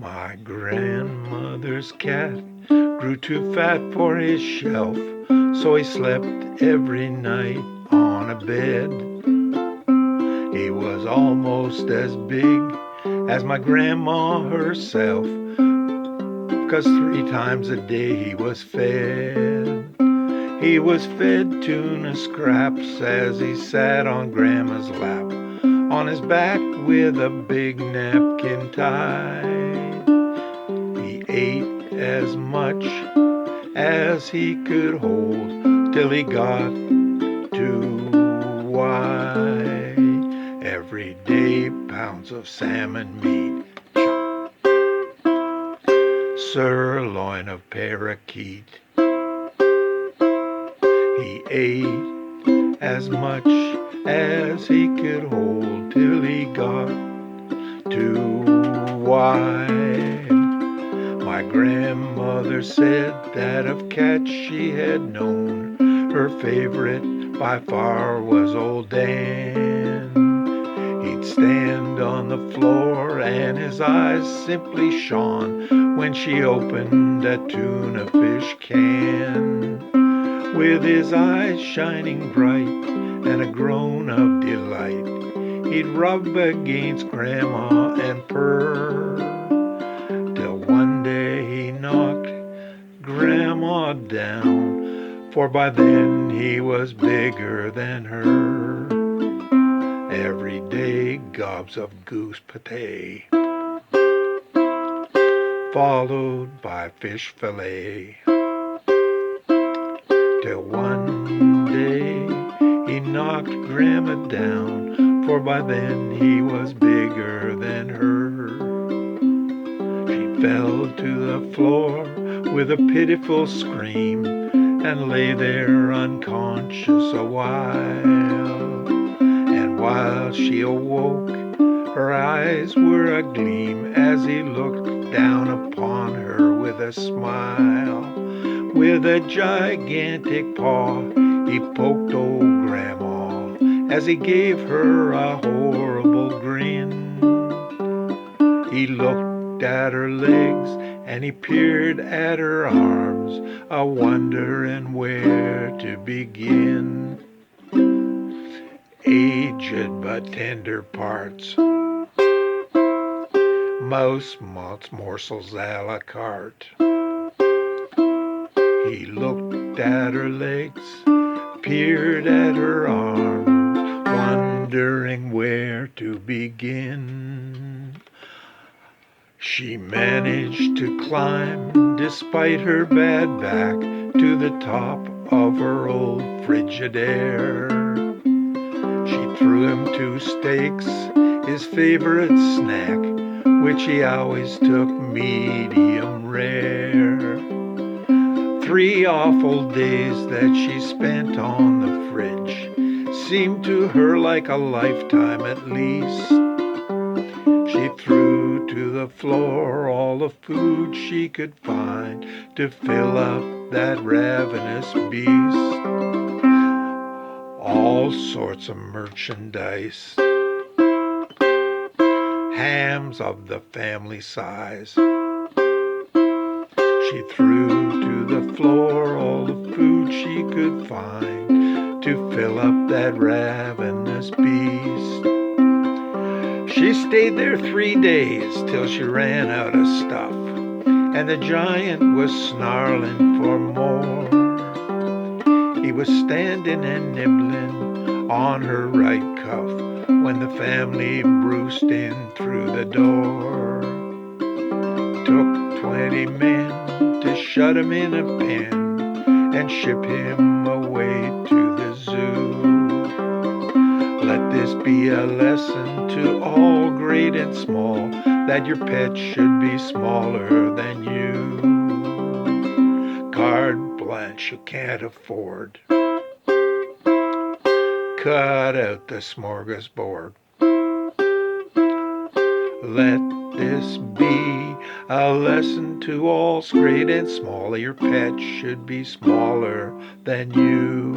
My grandmother's cat grew too fat for his shelf, so he slept every night on a bed. He was almost as big as my grandma herself, 'cause 3 times a day he was fed. He was fed tuna scraps as he sat on Grandma's lap, on his back with a big napkin tied. He ate as much as he could hold till he got too wide. Every day pounds of salmon meat, sirloin of parakeet. He ate as much as he could hold till he got too wide. My grandmother said that of cats she had known, her favorite by far was old Dan. He'd stand on the floor and his eyes simply shone when she opened a tuna fish can. With his eyes shining bright and a groan of delight, he'd rub against Grandma and purr, till one day he knocked Grandma down, for by then he was bigger than her. Every day gobs of goose pâté, followed by fish fillet, till one day he knocked Grandma down, for by then he was bigger than her. She fell to the floor with a pitiful scream and lay there unconscious a while. And while she awoke, her eyes were agleam as he looked down upon her with a smile. With a gigantic paw, he poked old Grandma as he gave her a horrible grin. He looked at her legs and he peered at her arms, a wondering where to begin. Aged but tender parts, mouse morsels a la carte. He looked at her legs, peered at her arms, wondering where to begin. She managed to climb, despite her bad back, to the top of her old Frigidaire. She threw him 2 steaks, his favorite snack, which he always took medium rare. 3 awful days that she spent on the fridge seemed to her like a lifetime at least. She threw to the floor all the food she could find to fill up that ravenous beast. All sorts of merchandise, hams of the family size. She threw to the floor all the food she could find to fill up that ravenous beast. She stayed there 3 days till she ran out of stuff, and the giant was snarling for more. He was standing and nibbling on her right cuff when the family bruised in through the door. Took 20 men to shut him in a pen and ship him away to the zoo. Let this be a lesson to all great and small, that your pet should be smaller than you. Carte blanche you can't afford. Cut out the smorgasbord. Let this be a lesson to all great and small, your pet should be smaller than you.